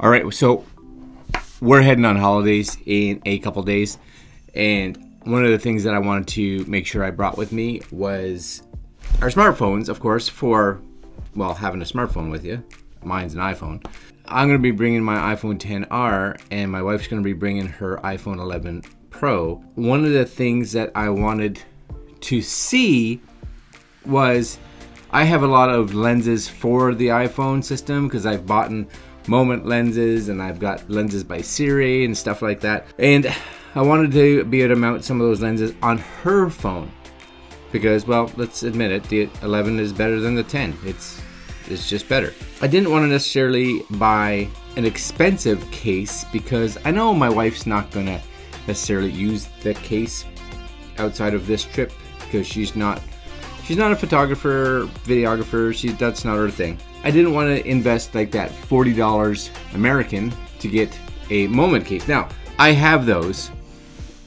All right, so we're heading on holidays in a couple days, and one of the things that I wanted to make sure I brought with me was our smartphones, of course, for, well, having a smartphone with you. Mine's an iPhone. I'm going to be bringing my iPhone XR, and my wife's going to be bringing her iPhone 11 Pro. One of the things that I wanted to see was I have a lot of lenses for the iPhone system because I've bought Moment lenses, and I've got lenses by Sirui and stuff like that. And I wanted to be able to mount some of those lenses on her phone because, well, let's admit it, the 11 is better than the 10. It's just better. I didn't want to necessarily buy an expensive case because I know my wife's not going to necessarily use the case outside of this trip because she's not a photographer, videographer. That's not her thing. I didn't want to invest like that $40 American to get a Moment case. Now, I have those,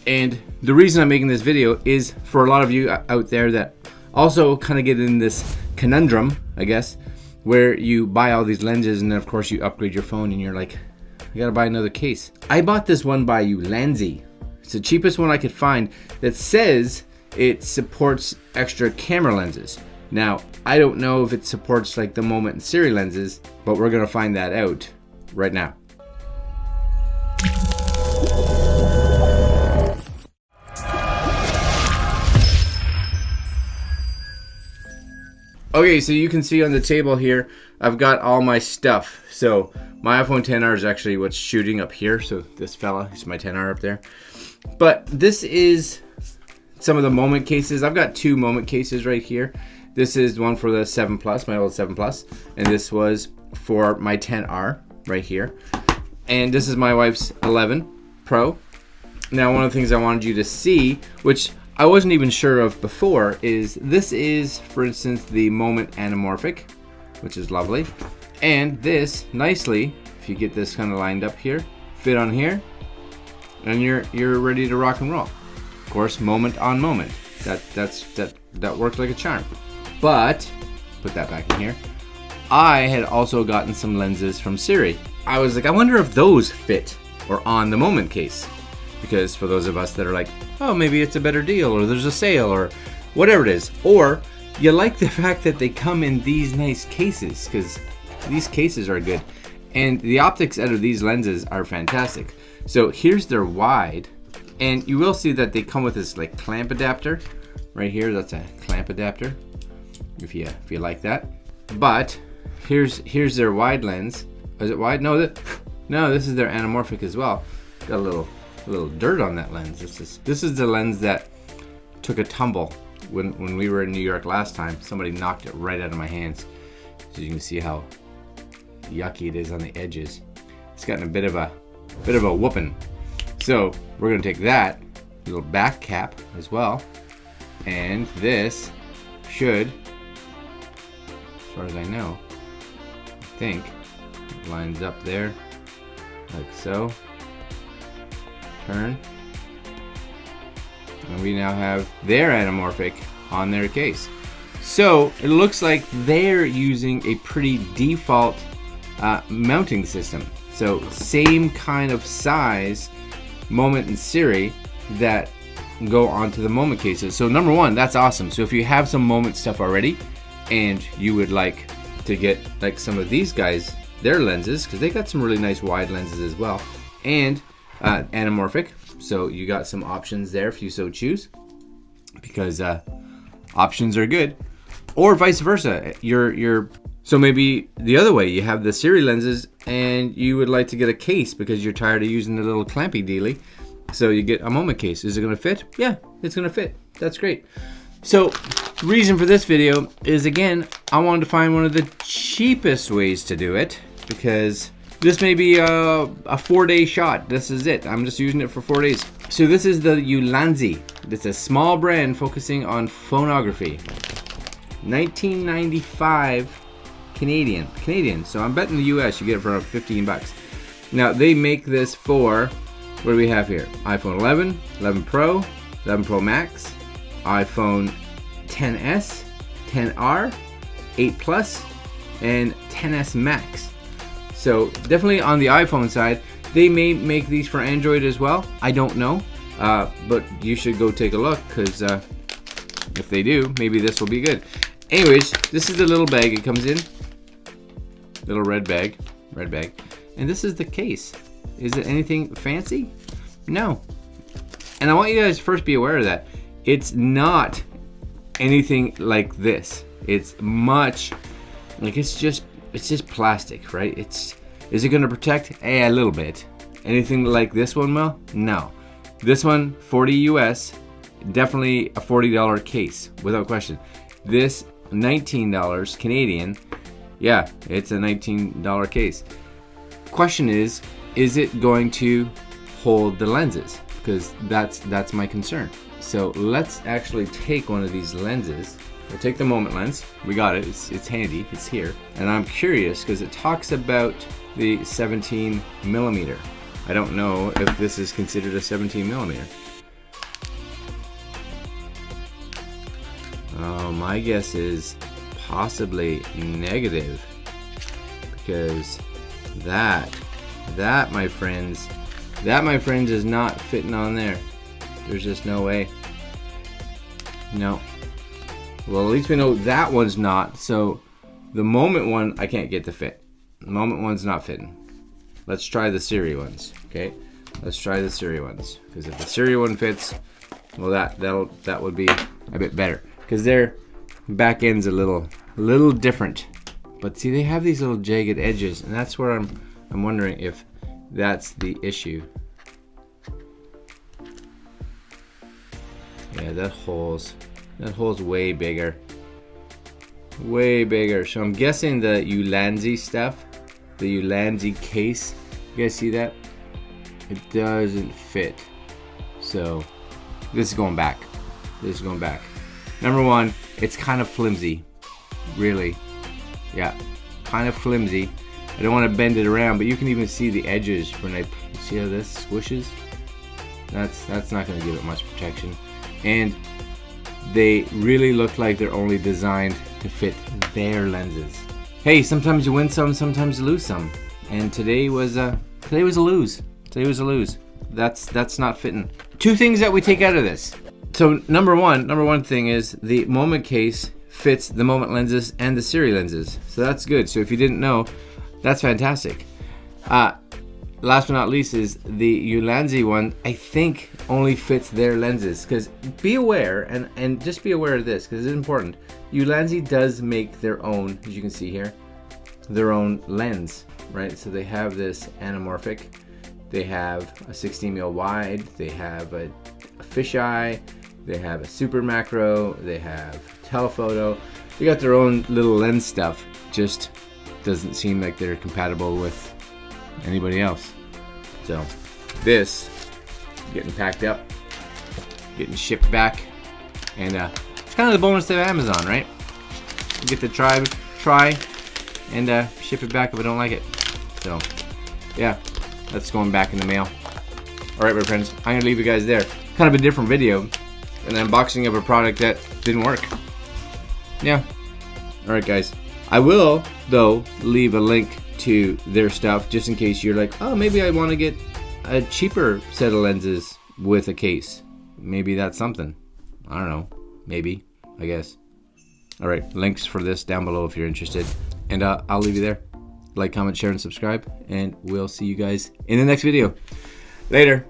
and the reason I'm making this video is for a lot of you out there that also kind of get in this conundrum, I guess, where you buy all these lenses and then of course you upgrade your phone and you're like, I gotta buy another case. I bought this one by Ulanzi. It's the cheapest one I could find that says it supports extra camera lenses. Now, I don't know if it supports like the Moment and Sirui lenses, but we're gonna find that out right now. Okay, so you can see on the table here, I've got all my stuff. So my iPhone XR is actually what's shooting up here. So this fella is my XR up there. But this is some of the Moment cases. I've got two Moment cases right here. This is one for the 7 Plus, my old 7 Plus, and this was for my XR right here. And this is my wife's 11 Pro. Now, one of the things I wanted you to see, which I wasn't even sure of before, is this is, for instance, the Moment anamorphic, which is lovely. And this, nicely, if you get this kind of lined up here, fit on here, and you're ready to rock and roll. Of course, moment on moment. That worked like a charm. But put that back in here. I had also gotten some lenses from Sirui. I was like, I wonder if those fit or on the Moment case, because for those of us that are like, oh, maybe it's a better deal, or there's a sale, or whatever it is, or you like the fact that they come in these nice cases, because these cases are good, and the optics out of these lenses are fantastic. So here's their wide. And you will see that they come with this like clamp adapter right here. That's a clamp adapter, if you like that. But here's their wide lens. Is it wide? No, this is their anamorphic as well. Got a little dirt on that lens. This is the lens that took a tumble when we were in New York last time. Somebody knocked it right out of my hands. So you can see how yucky it is on the edges. It's gotten a bit of a whooping. So we're going to take that little back cap as well, and this should, as far as I know, I think it lines up there like so. Turn, and we now have their anamorphic on their case. So it looks like they're using a pretty default mounting system. So same kind of size Moment and Sirui that go onto the Moment cases. So number one, that's awesome. So if you have some Moment stuff already and you would like to get like some of these guys, their lenses, because they got some really nice wide lenses as well, and anamorphic, so you got some options there if you so choose, because options are good. Or vice versa, so maybe the other way, you have the Sirui lenses and you would like to get a case because you're tired of using the little clampy dealy. So you get a Moment case. Is it gonna fit? Yeah, it's gonna fit. That's great. So the reason for this video is, again, I wanted to find one of the cheapest ways to do it, because this may be a 4-day shot. This is it. I'm just using it for 4 days. So this is the Ulanzi. It's a small brand focusing on phonography. 1995 Canadian. So I'm betting the US you get it for 15 bucks. Now they make this for, what do we have here? iPhone 11, 11 Pro, 11 Pro Max, iPhone XS, XR, 8 Plus, and XS Max. So definitely on the iPhone side, they may make these for Android as well. I don't know, but you should go take a look, because if they do, maybe this will be good. Anyways, this is the little bag it comes in. Little red bag. And this is the case. Is it anything fancy? No. And I want you guys to first be aware of that. It's not anything like this. It's much, like it's just plastic, right? Is it gonna protect? A little bit. Anything like this one will? No. This one, 40 US, definitely a $40 case, without question. This, $19 Canadian, yeah, it's a $19 case. Question is it going to hold the lenses? Because that's my concern. So let's actually take one of these lenses. We'll take the Moment lens. We got it. It's handy. It's here. And I'm curious because it talks about the 17 millimeter. I don't know if this is considered a 17 millimeter. My guess is possibly negative, because that my friends is not fitting on there. There's just no way. No. Well, at least we know that one's not. So the Moment one I can't get to fit. The Moment one's not fitting. Let's try the Sirui ones. Okay, let's try the Sirui ones, because if the Sirui one fits, well, that would be a bit better, because their back end's a little different. But see, they have these little jagged edges, and that's where I'm wondering if that's the issue. Yeah, that hole's way bigger. Way bigger. So I'm guessing the Ulanzi stuff, the Ulanzi case, you guys see that? It doesn't fit. So this is going back. This is going back. Number one, it's kind of flimsy. Really. Yeah, kind of flimsy. I don't want to bend it around, but you can even see the edges when I see how this squishes. That's not going to give it much protection. And they really look like they're only designed to fit their lenses. Hey, sometimes you win some, sometimes you lose some. And today was a lose. Today was a lose. That's not fitting. Two things that we take out of this. So number one thing is the Moment case fits the Moment lenses and the Sirui lenses. So that's good. So if you didn't know, that's fantastic. Last but not least is the Ulanzi one, I think only fits their lenses. Because be aware, and just be aware of this, because it's important. Ulanzi does make their own, as you can see here, their own lens, right? So they have this anamorphic, they have a 16 mil wide, they have a fisheye, they have a super macro, they have telephoto. They got their own little lens stuff. Just doesn't seem like they're compatible with anybody else. So this getting packed up, getting shipped back, and it's kind of the bonus of Amazon, right? You get to try and ship it back if I don't like it. So yeah, that's going back in the mail. All right, my friends, I'm gonna leave you guys there. Kind of a different video, an unboxing of a product that didn't work. Yeah. All right, guys. I will, though, leave a link to their stuff just in case you're like, oh, maybe I want to get a cheaper set of lenses with a case. Maybe that's something. I don't know. Maybe. I guess. All right. Links for this down below if you're interested. And I'll leave you there. Like, comment, share, and subscribe. And we'll see you guys in the next video. Later.